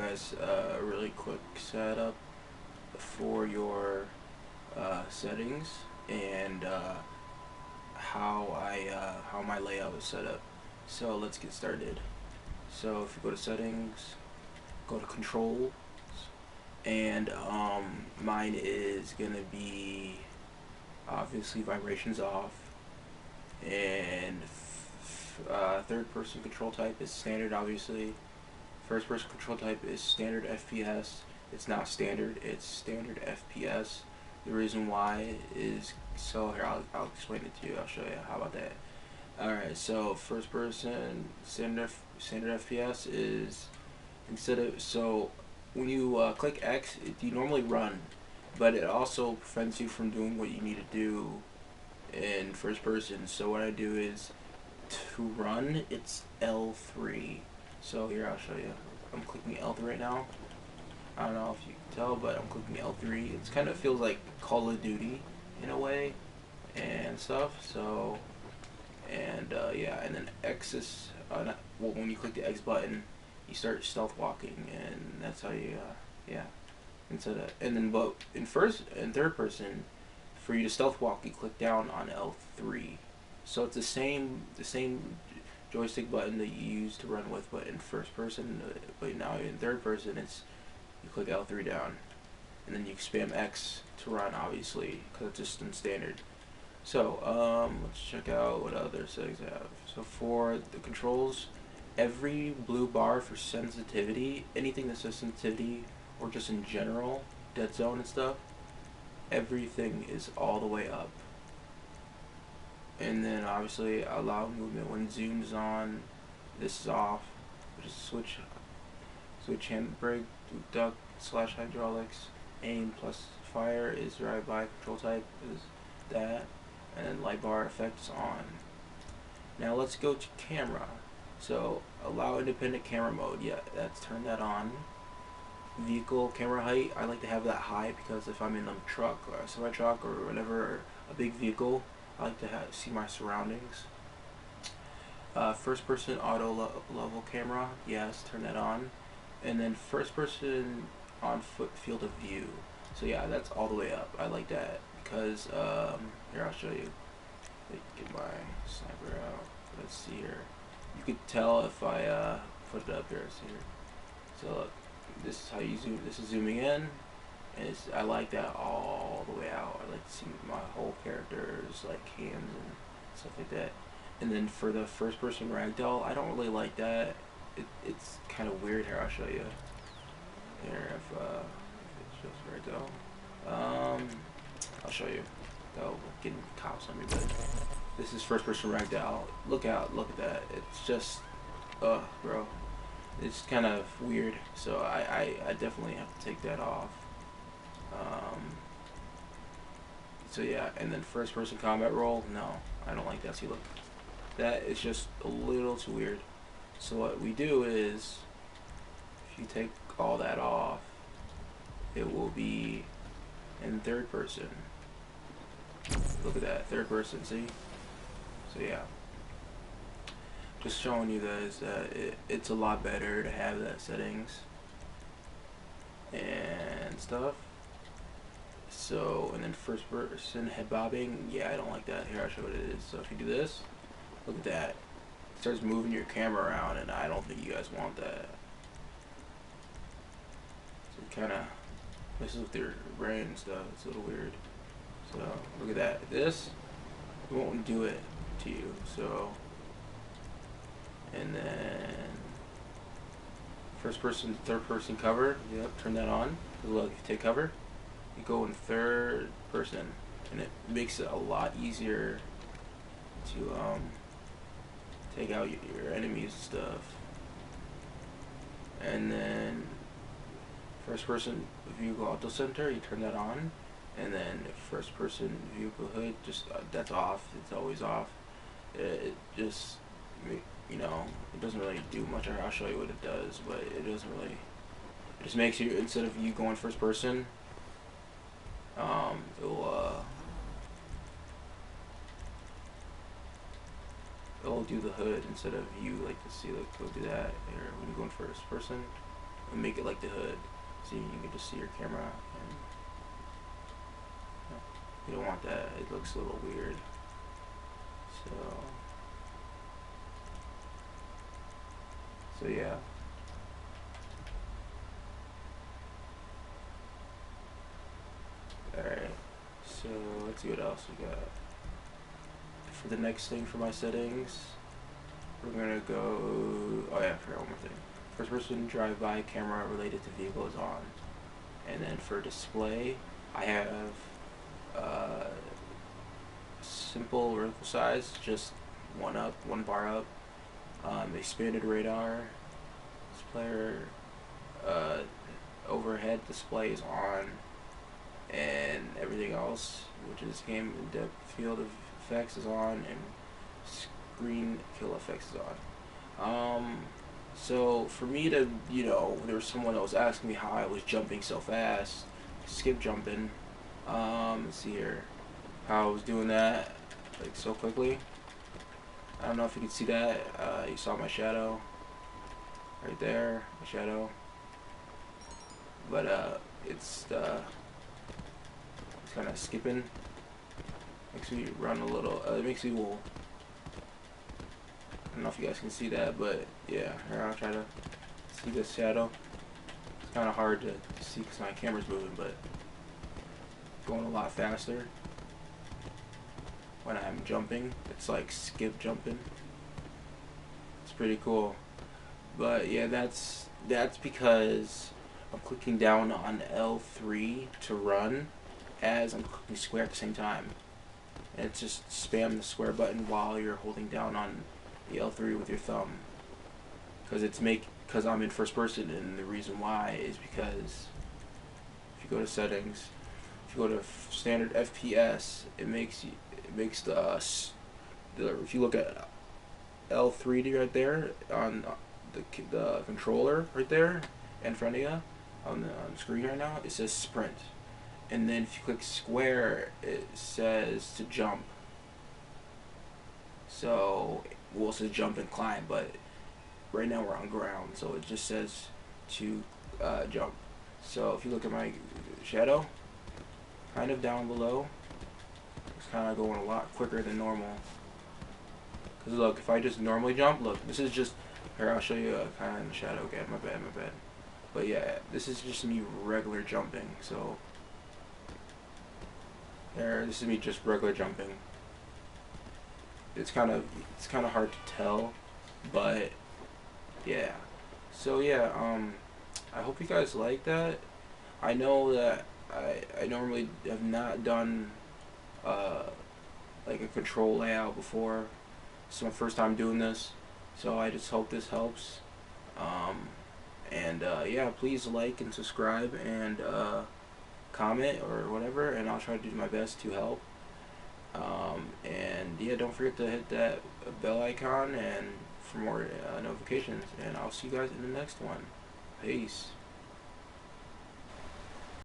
guys a really quick setup for your settings and how my layout is set up. So let's get started. So if you go to settings, go to controls, and mine is gonna be obviously vibrations off, and third person control type is standard, obviously. First person control type is standard FPS. It's not standard, it's standard FPS. The reason why is, so here, I'll explain it to you, I'll show you. How about that? Alright, so first person standard FPS is, instead of, so when you click X, you normally run, but it also prevents you from doing what you need to do in first person. So what I do is, to run, it's L3. So here, I'll show you. I'm clicking L3 right now. I don't know if you can tell, but I'm clicking L3. It kind of feels like Call of Duty in a way and stuff. So, and yeah, and then X is, well, when you click the X button, you start stealth walking, and that's how you, yeah. And then, but in third person, for you to stealth walk, you click down on L3. So it's the same joystick button that you use to run with, but in first person. But now in third person, it's, you click L3 down, and then you spam X to run, obviously, because it's just in standard. So let's check out what other settings I have. So for the controls, every blue bar for sensitivity, anything that says sensitivity, or just in general, dead zone and stuff, everything is all the way up. And then obviously allow movement when zoom's on, this is off. Just switch handbrake, duck / hydraulics, aim plus fire is drive-by, control type is that, and then light bar effects on. Now let's go to camera. So allow independent camera mode, yeah, that's turn that on. Vehicle camera height, I like to have that high because if I'm in a truck or a semi-truck or whatever, or a big vehicle, I like to see my surroundings. First person auto level camera, yes, turn that on. And then first person on foot field of view. So yeah, that's all the way up. I like that because, here, I'll show you. Get my sniper out. Let's see here. You could tell if I put it up here. See here. So look, this is how you zoom. This is zooming in. And I like that all the way out. I like to see my whole character's like hands and stuff like that. And then for the first person ragdoll, I don't really like that. It's kind of weird. Here, I'll show you. Here, if it shows ragdoll. I'll show you. Oh, getting cops on me, but this is first person ragdoll. Look out, look at that. It's just, bro. It's kind of weird. So I definitely have to take that off. So yeah, and then first person combat roll, no, I don't like that. See, look, that is just a little too weird. So what we do is, if you take all that off, it will be in third person. Look at that, third person, see? So yeah, just showing you guys that it's a lot better to have that settings and stuff. So, and then first person head bobbing, yeah, I don't like that. Here, I'll show what it is. So if you do this, look at that. It starts moving your camera around, and I don't think you guys want that. So it kind of messes with your brain and stuff. It's a little weird. So look at that. This, it won't do it to you. So, and then first person, third person cover. Yep, turn that on. Look, if you take cover, you go in third person, and it makes it a lot easier to take out your enemies and stuff. And then first person vehicle auto center, you turn that on, and then first person vehicle hood, just that's off. It's always off. It just, you know, it doesn't really do much. I'll show you what it does, but it doesn't really. It just makes you, instead of you going first person, it'll do the hood instead of you, like to see, like, go do that here when you go in first person. and make it like the hood, so you can just see your camera. And you don't want that; it looks a little weird. So yeah. Alright, so let's see what else we got. For the next thing for my settings, we're gonna go, oh yeah, I forgot one more thing. First person drive-by camera related to vehicle is on. And then for display, I have simple vertical size, just one bar up. Expanded radar, displayer, overhead display is on, and everything else, which is game depth field of effects, is on, and screen kill effects is on. So for me to, there was someone that was asking me how I was jumping so fast, skip jumping. Let's see here, how I was doing that like so quickly. I don't know if you can see that. You saw my shadow right there, my shadow. But it's kind of skipping. Makes me run a little. It makes me wool. I don't know if you guys can see that, but yeah, here I'll try to see this shadow. It's kind of hard to see because my camera's moving, but going a lot faster when I'm jumping. It's like skip jumping. It's pretty cool. But yeah, that's because I'm clicking down on L3 to run as I'm clicking square at the same time. And it's just spam the square button while you're holding down on the L3 with your thumb. Because I'm in first person, and the reason why is because if you go to settings, if you go to standard FPS, it makes the if you look at L3 right there on the controller right there in front of you on the screen right now, it says sprint, and then if you click square, it says to jump. So it says jump and climb, but right now we're on ground, so it just says to jump. So if you look at my shadow, kind of down below, it's kind of going a lot quicker than normal. Because look, if I just normally jump, look, this is just, here I'll show you kind of in the shadow again, my bad. But yeah, this is just me regular jumping, so there, this is me just regular jumping. It's kind of hard to tell, but yeah. So yeah, I hope you guys like that. I know that I normally have not done like a control layout before. It's my first time doing this, so I just hope this helps. Yeah, please like and subscribe and comment or whatever, and I'll try to do my best to help. And yeah, don't forget to hit that bell icon and for more notifications, and I'll see you guys in the next one. Peace.